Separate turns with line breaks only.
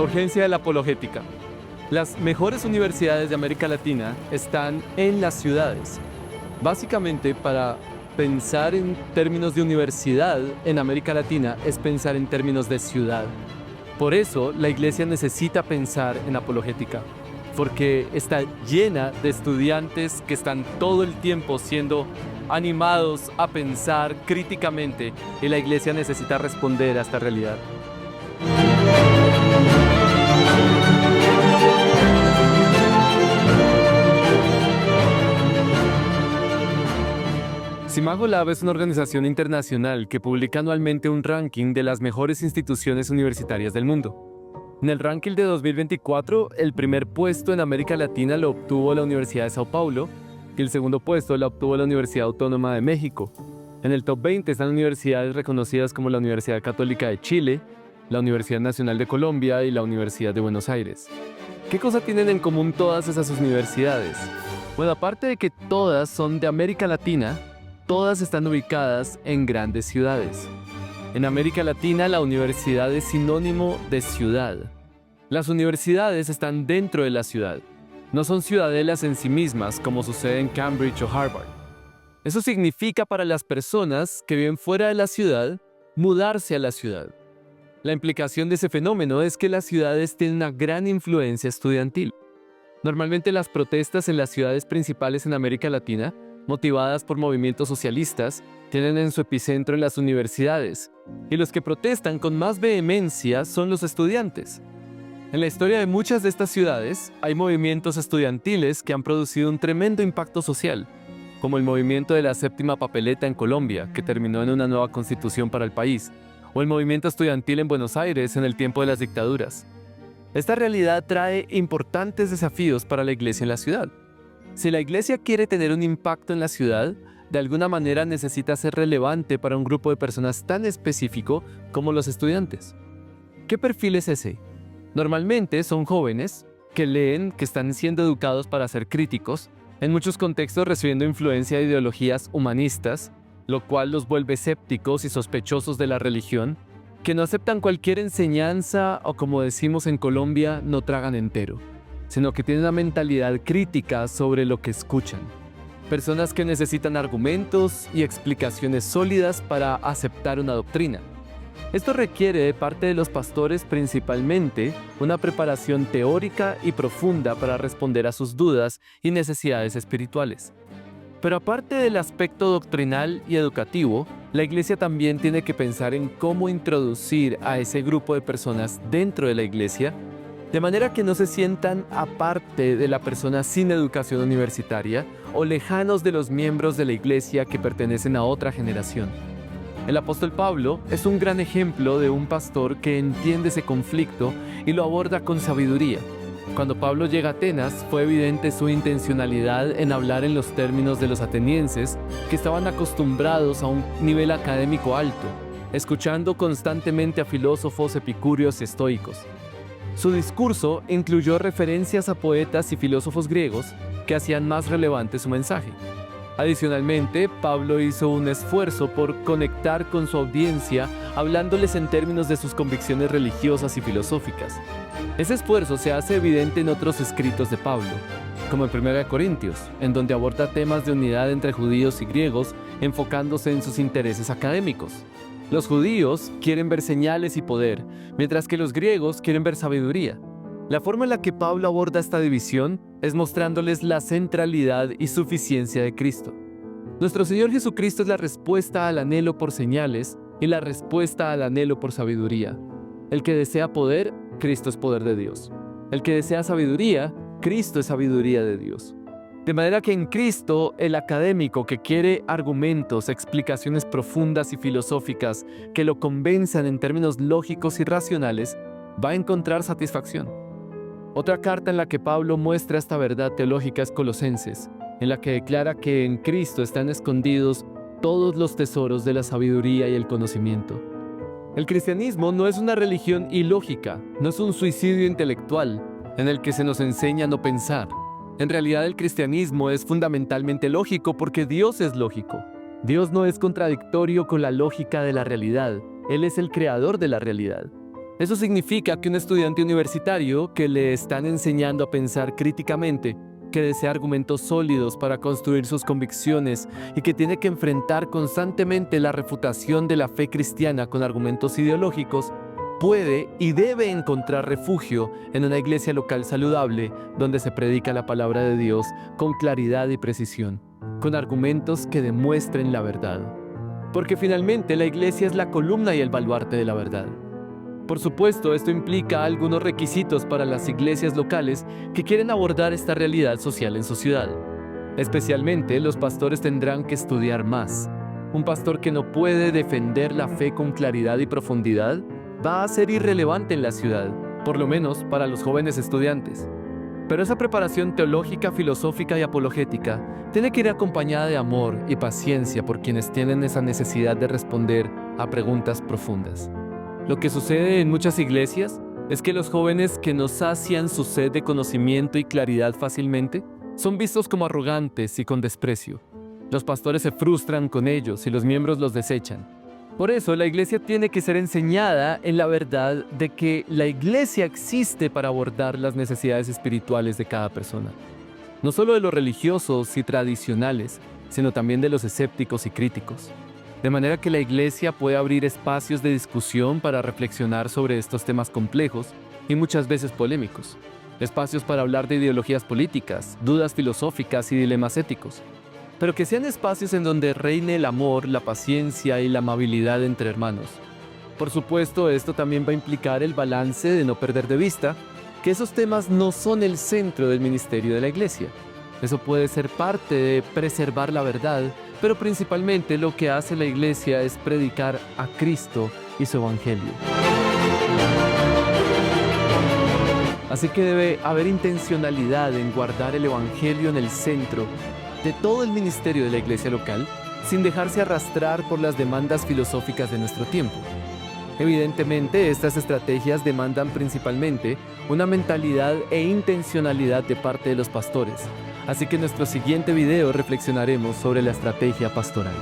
urgencia de la apologética. Las mejores universidades de América Latina están en las ciudades. Básicamente, para pensar en términos de universidad en América Latina es pensar en términos de ciudad. Por eso, la iglesia necesita pensar en apologética, porque está llena de estudiantes que están todo el tiempo siendo animados a pensar críticamente, y la iglesia necesita responder a esta realidad. Simago Lab es una organización internacional que publica anualmente un ranking de las mejores instituciones universitarias del mundo. En el ranking de 2024, el primer puesto en América Latina lo obtuvo la Universidad de Sao Paulo y el segundo puesto lo obtuvo la Universidad Autónoma de México. En el top 20 están universidades reconocidas como la Universidad Católica de Chile, la Universidad Nacional de Colombia y la Universidad de Buenos Aires. ¿Qué cosa tienen en común todas esas universidades? Bueno, aparte de que todas son de América Latina, todas están ubicadas en grandes ciudades. En América Latina, la universidad es sinónimo de ciudad. Las universidades están dentro de la ciudad. No son ciudadelas en sí mismas, como sucede en Cambridge o Harvard. Eso significa para las personas que viven fuera de la ciudad, mudarse a la ciudad. La implicación de ese fenómeno es que las ciudades tienen una gran influencia estudiantil. Normalmente las protestas en las ciudades principales en América Latina, motivadas por movimientos socialistas, tienen en su epicentro en las universidades, y los que protestan con más vehemencia son los estudiantes. En la historia de muchas de estas ciudades, hay movimientos estudiantiles que han producido un tremendo impacto social, como el movimiento de la séptima papeleta en Colombia, que terminó en una nueva constitución para el país, o el movimiento estudiantil en Buenos Aires en el tiempo de las dictaduras. Esta realidad trae importantes desafíos para la iglesia en la ciudad. Si la iglesia quiere tener un impacto en la ciudad, de alguna manera necesita ser relevante para un grupo de personas tan específico como los estudiantes. ¿Qué perfil es ese? Normalmente son jóvenes que leen, que están siendo educados para ser críticos, en muchos contextos recibiendo influencia de ideologías humanistas, lo cual los vuelve escépticos y sospechosos de la religión, que no aceptan cualquier enseñanza o, como decimos en Colombia, no tragan entero, sino que tienen una mentalidad crítica sobre lo que escuchan. Personas que necesitan argumentos y explicaciones sólidas para aceptar una doctrina. Esto requiere de parte de los pastores principalmente una preparación teórica y profunda para responder a sus dudas y necesidades espirituales. Pero aparte del aspecto doctrinal y educativo, la iglesia también tiene que pensar en cómo introducir a ese grupo de personas dentro de la iglesia, de manera que no se sientan aparte de la persona sin educación universitaria o lejanos de los miembros de la iglesia que pertenecen a otra generación. El apóstol Pablo es un gran ejemplo de un pastor que entiende ese conflicto y lo aborda con sabiduría. Cuando Pablo llega a Atenas, fue evidente su intencionalidad en hablar en los términos de los atenienses, que estaban acostumbrados a un nivel académico alto, escuchando constantemente a filósofos epicúreos y estoicos. Su discurso incluyó referencias a poetas y filósofos griegos que hacían más relevante su mensaje. Adicionalmente, Pablo hizo un esfuerzo por conectar con su audiencia, hablándoles en términos de sus convicciones religiosas y filosóficas. Ese esfuerzo se hace evidente en otros escritos de Pablo, como en 1 Corintios, en donde aborda temas de unidad entre judíos y griegos, enfocándose en sus intereses académicos. Los judíos quieren ver señales y poder, mientras que los griegos quieren ver sabiduría. La forma en la que Pablo aborda esta división es mostrándoles la centralidad y suficiencia de Cristo. Nuestro Señor Jesucristo es la respuesta al anhelo por señales y la respuesta al anhelo por sabiduría. El que desea poder, Cristo es poder de Dios. El que desea sabiduría, Cristo es sabiduría de Dios. De manera que en Cristo, el académico que quiere argumentos, explicaciones profundas y filosóficas que lo convenzan en términos lógicos y racionales, va a encontrar satisfacción. Otra carta en la que Pablo muestra esta verdad teológica es Colosenses, en la que declara que en Cristo están escondidos todos los tesoros de la sabiduría y el conocimiento. El cristianismo no es una religión ilógica, no es un suicidio intelectual en el que se nos enseña a no pensar. En realidad el cristianismo es fundamentalmente lógico porque Dios es lógico. Dios no es contradictorio con la lógica de la realidad, Él es el creador de la realidad. Eso significa que un estudiante universitario que le están enseñando a pensar críticamente, que desea argumentos sólidos para construir sus convicciones y que tiene que enfrentar constantemente la refutación de la fe cristiana con argumentos ideológicos, puede y debe encontrar refugio en una iglesia local saludable donde se predica la palabra de Dios con claridad y precisión, con argumentos que demuestren la verdad. Porque finalmente la iglesia es la columna y el baluarte de la verdad. Por supuesto, esto implica algunos requisitos para las iglesias locales que quieren abordar esta realidad social en su ciudad. Especialmente, los pastores tendrán que estudiar más. Un pastor que no puede defender la fe con claridad y profundidad va a ser irrelevante en la ciudad, por lo menos para los jóvenes estudiantes. Pero esa preparación teológica, filosófica y apologética tiene que ir acompañada de amor y paciencia por quienes tienen esa necesidad de responder a preguntas profundas. Lo que sucede en muchas iglesias es que los jóvenes que no sacian su sed de conocimiento y claridad fácilmente son vistos como arrogantes y con desprecio. Los pastores se frustran con ellos y los miembros los desechan. Por eso, la iglesia tiene que ser enseñada en la verdad de que la iglesia existe para abordar las necesidades espirituales de cada persona. No solo de los religiosos y tradicionales, sino también de los escépticos y críticos. De manera que la iglesia puede abrir espacios de discusión para reflexionar sobre estos temas complejos y muchas veces polémicos. Espacios para hablar de ideologías políticas, dudas filosóficas y dilemas éticos. Pero que sean espacios en donde reine el amor, la paciencia y la amabilidad entre hermanos. Por supuesto, esto también va a implicar el balance de no perder de vista que esos temas no son el centro del ministerio de la iglesia. Eso puede ser parte de preservar la verdad, pero principalmente lo que hace la iglesia es predicar a Cristo y su evangelio. Así que debe haber intencionalidad en guardar el evangelio en el centro de todo el ministerio de la iglesia local, sin dejarse arrastrar por las demandas filosóficas de nuestro tiempo. Evidentemente, estas estrategias demandan principalmente una mentalidad e intencionalidad de parte de los pastores. Así que en nuestro siguiente video reflexionaremos sobre la estrategia pastoral.